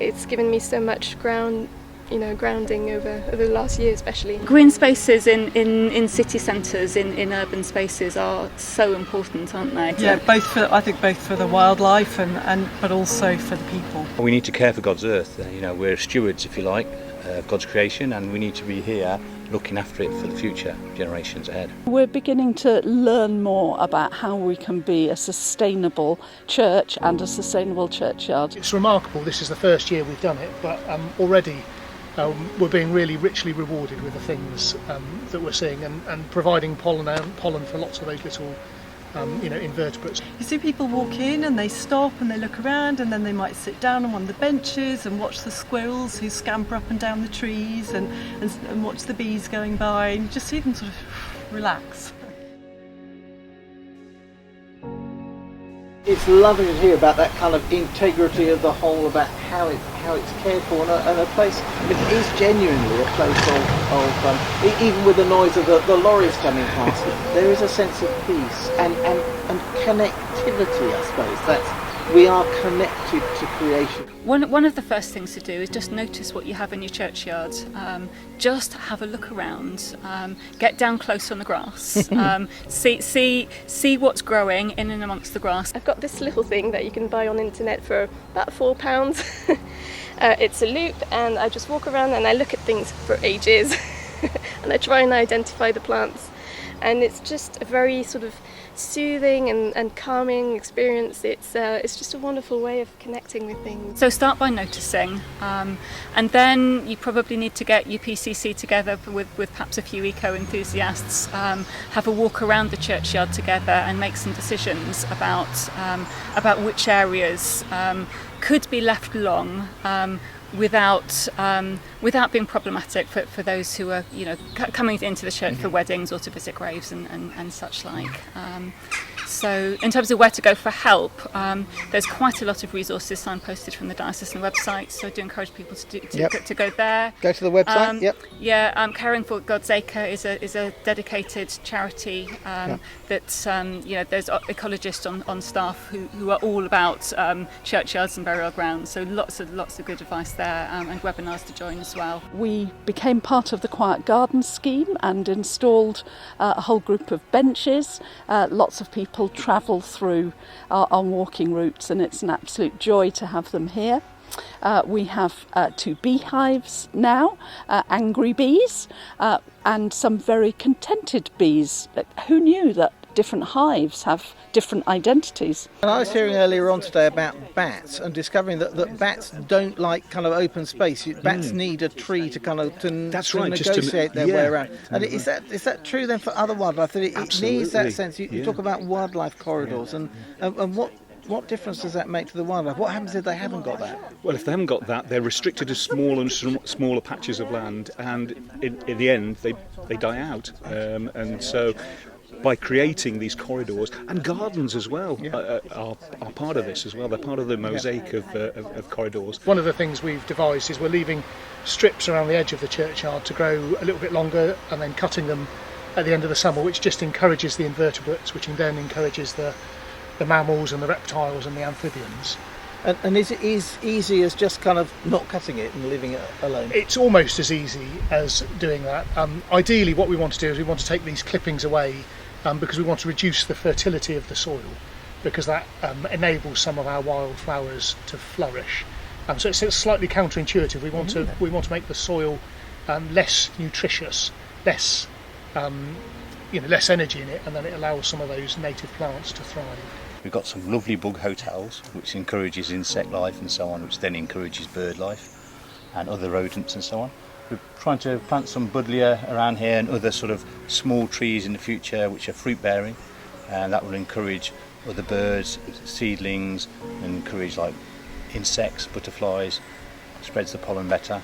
It's given me so much grounding over the last year especially. Green spaces in city centres, in urban spaces are so important, aren't they? Yeah, both for the wildlife but also for the people. We need to care for God's earth. We're stewards, if you like, of God's creation, and we need to be here looking after it for the future generations ahead. We're beginning to learn more about how we can be a sustainable church and a sustainable churchyard. It's remarkable, this is the first year we've done it, but already we're being really richly rewarded with the things that we're seeing and providing pollen for lots of those little invertebrates. You see people walk in and they stop and they look around, and then they might sit down on one of the benches and watch the squirrels who scamper up and down the trees and watch the bees going by, and you just see them sort of relax. It's lovely to hear about that kind of integrity of the whole, about how it's cared for, and a place. It is genuinely a place of even with the noise of the lorries coming past, there is a sense of peace and connectivity. I suppose we are connected to creation. One of the first things to do is just notice what you have in your churchyard. Just have a look around. Get down close on the grass. See what's growing in and amongst the grass. I've got this little thing that you can buy on the internet for about £4. It's a loop, and I just walk around and I look at things for ages and I try and identify the plants, and it's just a very sort of soothing and calming experience. It's just a wonderful way of connecting with things. So start by noticing, and then you probably need to get your PCC together with perhaps a few eco-enthusiasts, have a walk around the churchyard together and make some decisions about which areas could be left long without being problematic for those who are coming into the church for weddings or to visit graves and such like. So in terms of where to go for help, there's quite a lot of resources signposted from the diocesan website, so I do encourage people to go there. Go to the website. Yeah, Caring for God's Acre is a dedicated charity that there's ecologists on staff who are all about churchyards and burial grounds, so lots of good advice there, and webinars to join as well. We became part of the Quiet Garden scheme and installed a whole group of benches. Lots of people travel through on walking routes, and it's an absolute joy to have them here. We have 2 beehives now, angry bees, and some very contented bees. Who knew that different hives have different identities? And I was hearing earlier on today about bats, and discovering that bats don't like kind of open space. Bats need a tree to kind of negotiate their way around. And is that true then for other wildlife? That it needs that sense. You talk about wildlife corridors, and what difference does that make to the wildlife? What happens if they haven't got that? Well, if they haven't got that, they're restricted to smaller patches of land, and in the end they die out. And so by creating these corridors, and gardens as well are part of this as well. They're part of the mosaic of corridors. One of the things we've devised is we're leaving strips around the edge of the churchyard to grow a little bit longer, and then cutting them at the end of the summer, which just encourages the invertebrates, which then encourages the mammals and the reptiles and the amphibians. And is it as easy as just kind of not cutting it and leaving it alone? It's almost as easy as doing that. Ideally, what we want to do is we want to take these clippings away because we want to reduce the fertility of the soil, because that enables some of our wildflowers to flourish. So it's slightly counterintuitive. We want to make the soil less nutritious, less energy in it, and then it allows some of those native plants to thrive. We've got some lovely bug hotels, which encourages insect life and so on, which then encourages bird life and other rodents and so on. We're trying to plant some buddleia around here and other sort of small trees in the future which are fruit bearing, and that will encourage other birds, seedlings, and encourage like insects, butterflies, spreads the pollen better.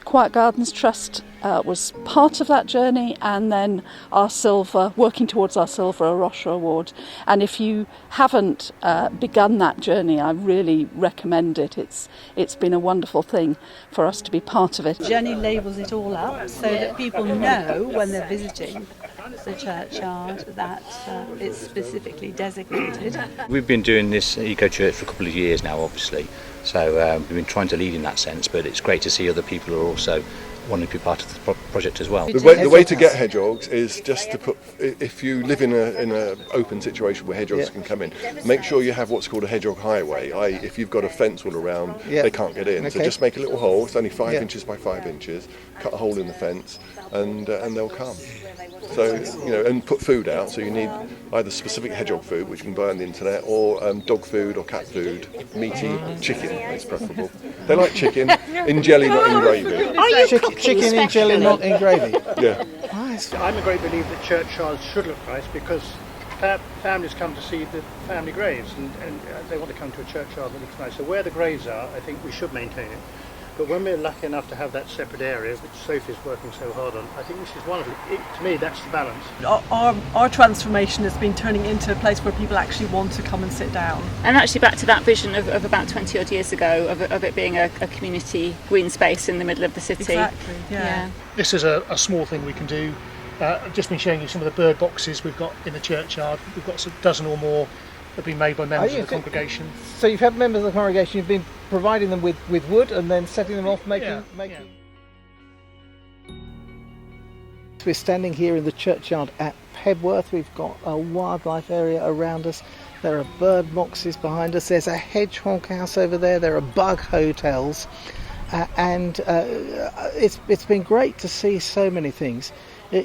Quiet Gardens Trust was part of that journey, and then working towards our Silver A Rocha Award. And if you haven't begun that journey, I really recommend it. It's been a wonderful thing for us to be part of it. Jenny labels it all up so that people know when they're visiting the churchyard that it's specifically designated. We've been doing this Eco Church for a couple of years now, obviously, so we've been trying to lead in that sense, but it's great to see other people who are also wanting to be part of the project as well. The way to get hedgehogs is just to put, if you live in an open situation where hedgehogs can come in, make sure you have what's called a hedgehog highway, i.e. if you've got a fence all around, they can't get in. So just make a little hole, it's only 5 inches by 5 inches, cut a hole in the fence and they'll come. So, and put food out, so you need either specific hedgehog food, which you can buy on the internet, or dog food or cat food, meaty, chicken is preferable. They like chicken, in jelly, not in gravy. Chicken in jelly, not in gravy. Yeah. Nice. I'm a great believer that churchyards should look nice because families come to see the family graves and they want to come to a churchyard that looks nice. So where the graves are, I think we should maintain it. But when we're lucky enough to have that separate area, which Sophie's working so hard on, I think this is wonderful. To me, that's the balance. Our transformation has been turning into a place where people actually want to come and sit down. And actually back to that vision of about 20 odd years ago of it being a community green space in the middle of the city. Exactly, yeah. This is a small thing we can do. I've just been showing you some of the bird boxes we've got in the churchyard. We've got a dozen or more that have been made by members of the congregation. So you've had members of the congregation, you've been providing them with wood and then setting them off, making. We're standing here in the churchyard at Pebworth. We've got a wildlife area around us. There are bird boxes behind us. There's a hedgehog house over there. There are bug hotels. And it's been great to see so many things.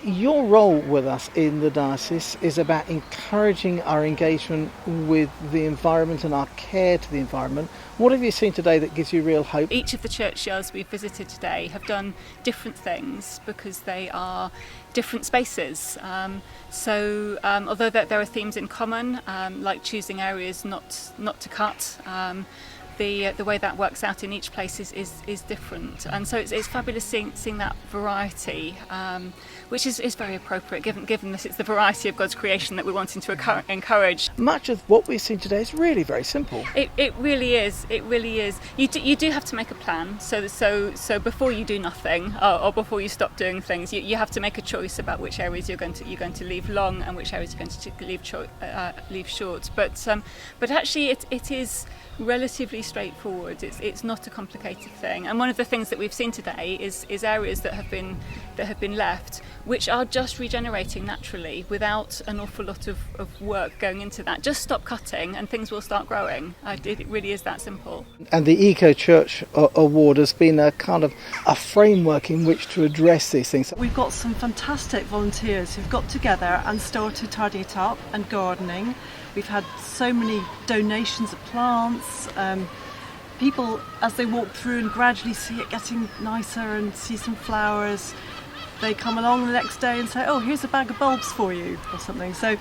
Your role with us in the diocese is about encouraging our engagement with the environment and our care to the environment. What have you seen today that gives you real hope? Each of the churchyards we've visited today have done different things because they are different spaces. Although there are themes in common, like choosing areas not to cut, the way that works out in each place is different, and so it's fabulous seeing that variety, which is very appropriate given this it's the variety of God's creation that we're wanting to encourage. Much of what we've seen today is really very simple. It really is. It really is. You do have to make a plan. So before you do nothing or before you stop doing things, you have to make a choice about which areas you're going to leave long and which areas you're going to leave short. But actually it is relatively straightforward. It's not a complicated thing. And one of the things that we've seen today is areas that have been left, which are just regenerating naturally without an awful lot of work going into that. Just stop cutting and things will start growing. It really is that simple. And the Eco Church Award has been a kind of a framework in which to address these things. We've got some fantastic volunteers who've got together and started tidying it up and gardening. We've had so many donations of plants. People, as they walk through and gradually see it getting nicer and see some flowers, they come along the next day and say, oh, here's a bag of bulbs for you or something. So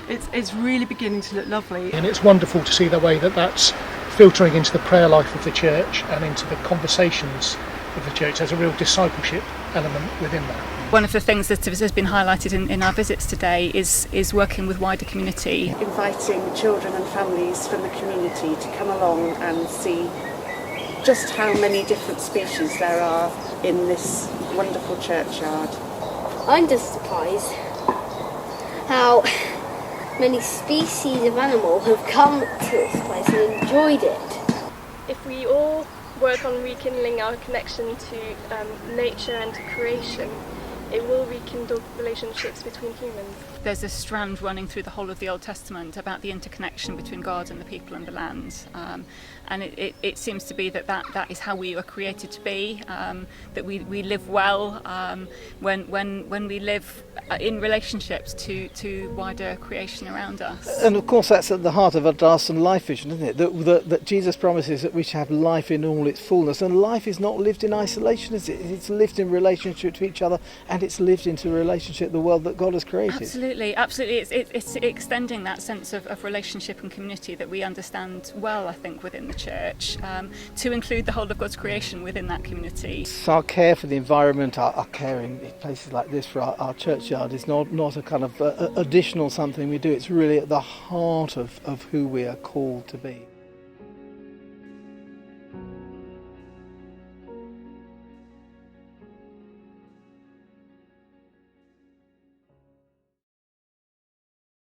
it's really beginning to look lovely. And it's wonderful to see the way that's filtering into the prayer life of the church and into the conversations of the church. There's a real discipleship element within that. One of the things that has been highlighted in our visits today is working with wider community. Inviting children and families from the community to come along and see just how many different species there are in this wonderful churchyard. I'm just surprised how many species of animal have come to this place and enjoyed it. If we all work on rekindling our connection to nature and to creation, it will rekindle relationships between humans. There's a strand running through the whole of the Old Testament about the interconnection between God and the people and the land. And it seems to be that is how we were created to be, that we live well when we live in relationships to wider creation around us. And of course that's at the heart of our Darson life vision, isn't it? That Jesus promises that we should have life in all its fullness. And life is not lived in isolation, is it? It's lived in relationship to each other, and it's lived into relationship with the world that God has created. Absolutely. It's extending that sense of relationship and community that we understand well, I think, within the church, to include the whole of God's creation within that community. So our care for the environment, our care in places like this for our churchyard is not a kind of additional something we do. It's really at the heart of who we are called to be.